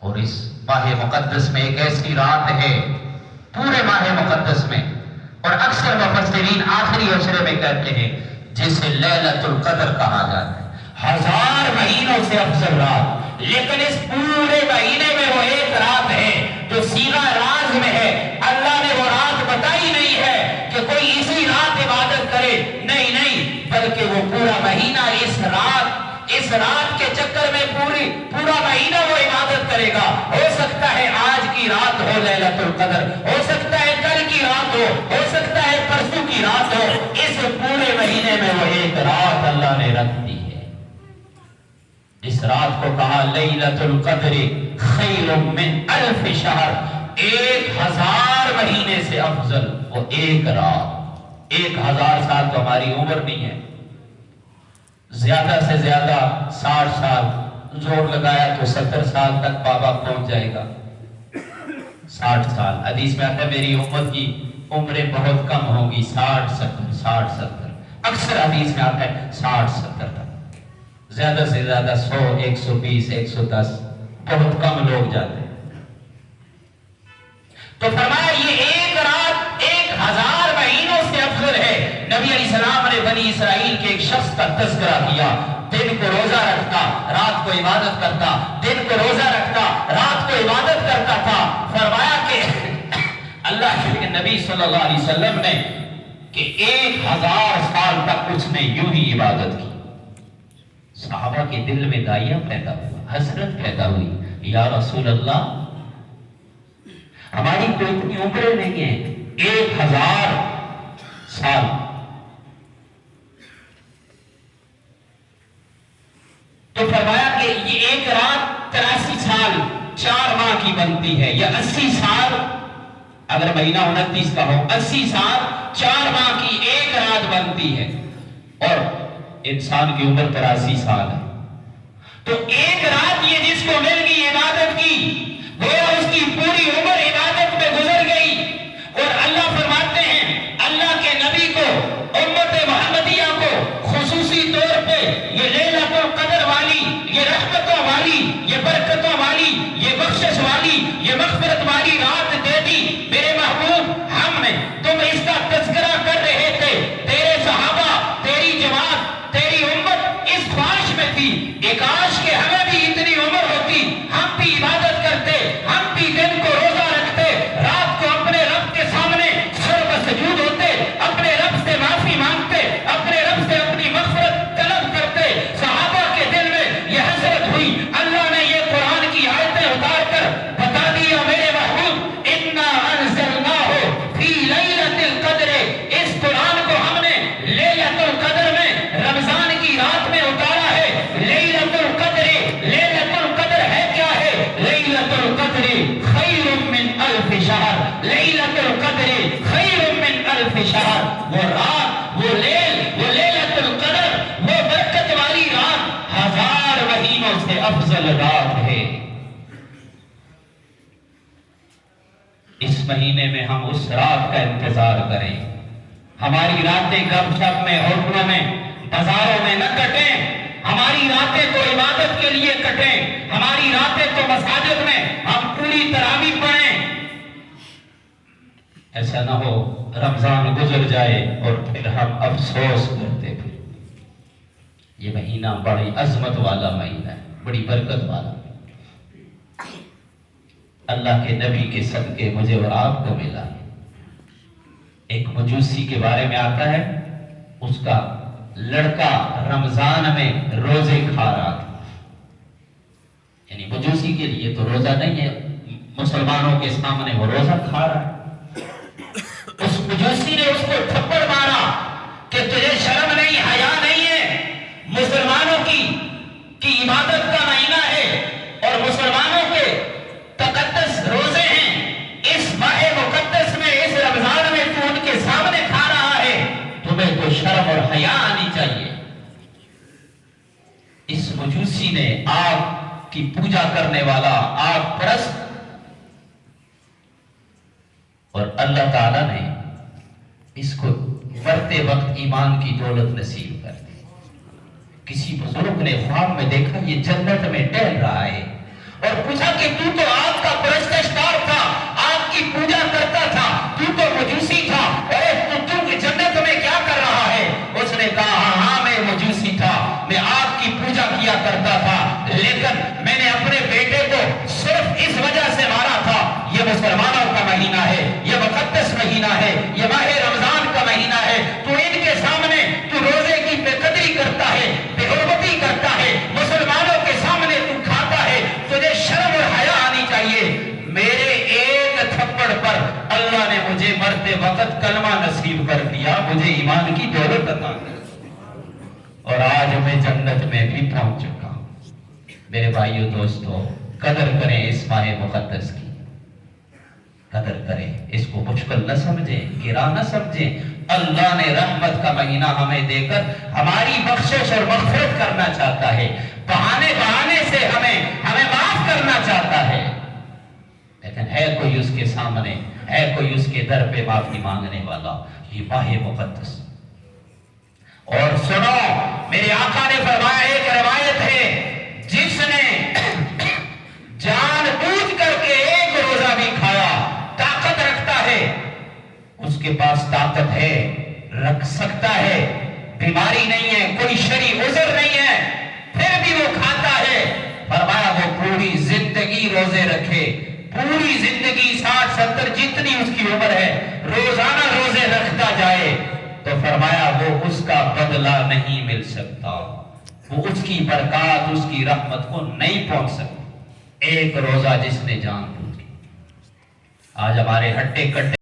اور اس ماہ مقدس میں ایک ایسی رات ہے پورے ماہ مقدس میں، اور اکثر مفسرین آخری عشرے میں کہتے ہیں جسے لیلۃ القدر کہا جاتا ہے، 1000 مہینوں سے افضل رات، لیکن اس پورے مہینے میں وہ ایک رات ہے جو صیغہ راز میں ہے۔ اللہ نے وہ رات بتائی نہیں ہے کہ کوئی اسی رات عبادت کرے، نہیں نہیں، بلکہ وہ پورا مہینہ اس رات کے چکر میں پورا مہینہ وہ عبادت کرے گا۔ ہو سکتا ہے آج کی رات ہو لیلۃ القدر، ہو سکتا ہے کل کی رات ہو سکتا ہے پرسوں کی رات ہو، اس پورے مہینے میں وہ ایک رات اللہ نے رکھ دی ہے۔ اس رات کو کہا لیلۃ القدر خیر من 1000 شہر، 1000 مہینے سے افضل وہ ایک رات۔ 1000 سال تو ہماری عمر نہیں ہے، زیادہ سے زیادہ 60 سال، زور لگایا تو 70 سال تک بابا پہنچ جائے گا۔ 60 سال، حدیث میں آتا ہے میری امت کی عمریں بہت کم ہوں گی، 60-70، اکثر حدیث میں آتا ہے 60-70 تک، زیادہ سے زیادہ 100 120 110، بہت کم لوگ جاتے ہیں۔ تو فرمایا یہ ایک رات 1000 مہینوں سے افضل ہے۔ نبی علیہ السلام نے بنی اسرائیل کے ایک شخص کا تذکرہ کیا، دن کو روزہ رکھتا رات کو عبادت کرتا، دن کو روزہ رکھتا رات کو عبادت کرتا تھا۔ فرمایا کہ اللہ کے نبی صلی اللہ علیہ وسلم نے کہ 1000 سال تک اس نے یوں ہی عبادت کی۔ صحابہ کے دل میں داعیہ پیدا ہوا، حسرت پیدا ہوئی، یا رسول اللہ ہماری تو اتنی عمریں نہیں ہیں، 1000 سال، تو فرمایا کہ یہ ایک رات 83 سال 4 ماہ کی بنتی ہے، یا 80 سال اگر مہینہ 29 کا ہو، 80 سال 4 ماہ کی ایک رات بنتی ہے، اور انسان کی عمر 83 سال ہے۔ تو ایک رات یہ جس کو مل گئی عبادت کی، گویا اس کی پوری عمر عبادت میں گزر گئی۔ اور اللہ فرماتے ہیں اللہ کے نبی کو، امت محمدیہ کو خصوصی طور پہ یہ لیلۃ القدر والی، یہ رحمتوں والی، یہ برکتوں والی، یہ بخشش والی، یہ مغفرت والی رات دے دی۔ میرے محبوب، ہم نے تم اس کا تذکرہ کر رہے تھے، تیرے صحابہ، تیری جماعت، تیری امت اس خواہش میں تھی کہ کاش کہ ہمیں بھی اتنی عمر ہوتی، ہم بھی عبادت کرتے، ہم بھی دن کو روزہ رکھتے، رات کو اپنے رب کے سامنے سر بسجود ہوتے، اپنے رب سے معافی مانگتے، اپنے رب سے اپنی مغفرت طلب کرتے۔ صحابہ کے دل میں یہ حسرت ہوئی، اللہ نے یہ قرآن کی آیتیں اتار کر بتا دیا میرے محبوب انا انزلناہ فی لیلۃ القدر، اس قرآن کو ہم نے لیلۃ القدر میں رمضان کی رات میں اتارا ہے۔ لیلۃ القدر، لیلۃ القدر ہے کیا ہے؟ لیلۃ القدر خیر من 1000 شہر، لیلۃ القدر خیر من 1000 شہر، وہ رات، وہ لیلۃ القدر، وہ برکت والی رات 1000 مہینوں سے افضل رات ہے۔ اس مہینے میں ہم اس رات کا انتظار کریں، ہماری راتیں گپ شپ میں، ہوٹلوں میں، بازاروں میں نہ کٹیں، ہماری راتیں تو عبادت کے لیے کٹیں، ہماری راتیں تو مساجد میں ہم پوری تراویح پڑھیں۔ ایسا نہ ہو رمضان گزر جائے اور پھر ہم افسوس کرتے پھر۔ یہ مہینہ بڑی عظمت والا مہینہ ہے، بڑی برکت والا، اللہ کے نبی کے صدقے مجھے اور آپ کو ملا۔ ایک مجوسی کے بارے میں آتا ہے، اس کا لڑکا رمضان میں روزے کھا رہا تھا، یعنی مجوسی کے لیے تو روزہ نہیں ہے، مسلمانوں کے سامنے وہ روزہ کھا رہا ہے۔ اس مجوسی نے اس کو تھپڑ مارا کہ تجھے شرم نہیں، حیا نہیں ہے، مسلمانوں کی عبادت کا مہینہ ہے اور مسلمانوں کے تقدس روزے ہیں، اس ماہ مقدس میں، اس رمضان میں تو ان کے سامنے کھا رہا ہے، تمہیں تو شرم اور حیا آنی چاہیے۔ اس مجوسی نے، آگ کی پوجا کرنے والا، آگ پرست، اور اللہ تعالیٰ نے اس کو مرتے وقت ایمان کی دولت نصیب کر دی۔ کسی بزرگ نے خواب میں دیکھا یہ جنت میں ٹہل رہا ہے اور پوچھا کہ تو تو آگ کا پرستشکار تھا، آگ کی پوجا کرتا تھا، تو تو مجوسی تھا، اور تو جنت میں کیا کر رہا ہے؟ اس نے کہا ہاں میں مجوسی تھا، میں آگ کی پوجا کیا کرتا تھا، لیکن میں نے اپنے بیٹے کو صرف اس وجہ سے مارا تھا، یہ مسلمانوں کا مہینہ ہے، یہ مقدس مہینہ ہے، یہ ماہ رمضان کا مہینہ ہے، تو ان کے سامنے تو روزے کی بے قدری کرتا ہے، بے حرمتی کرتا ہے، مسلمانوں کے سامنے تو کھاتا ہے، تجھے شرم اور حیا آنی چاہیے۔ میرے ایک تھپڑ پر اللہ نے مجھے مرتے وقت کلمہ نصیب کر دیا، مجھے ایمان کی دولت عطا کر دی، اور آج میں جنت میں بھی پہنچ چکا ہوں۔ میرے بھائیو دوستو، قدر کریں اس ماہ مقدس کی، قدر کریں، اس کو مشکل نہ سمجھیں، گرا نہ سمجھیں۔ اللہ نے رحمت کا مہینہ ہمیں دے کر ہماری بخشش اور مغفرت کرنا چاہتا ہے، بہانے سے ہمیں معاف کرنا چاہتا ہے، لیکن ہے کوئی اس کے سامنے، ہے کوئی اس کے در پہ معافی مانگنے والا؟ یہ ماہ مقدس۔ اور سنو، میرے آقا نے فرمایا، ایک روایت ہے، جس نے جان بوجھ کر کے ایک روزہ بھی کھایا، طاقت رکھتا ہے، اس کے پاس طاقت ہے، رکھ سکتا ہے، بیماری نہیں ہے، کوئی شرعی عذر نہیں ہے، پھر بھی وہ کھاتا ہے، فرمایا وہ پوری زندگی روزے رکھے، پوری زندگی 60-70 جتنی اس کی عمر ہے، روزانہ روزے رکھتا جائے، تو فرمایا وہ اس کا بدلہ نہیں مل سکتا، وہ اس کی برکات، اس کی رحمت کو نہیں پہنچ سکتی۔ ایک روزہ جس نے جان بوجھ کے، آج ہمارے ہٹے کٹے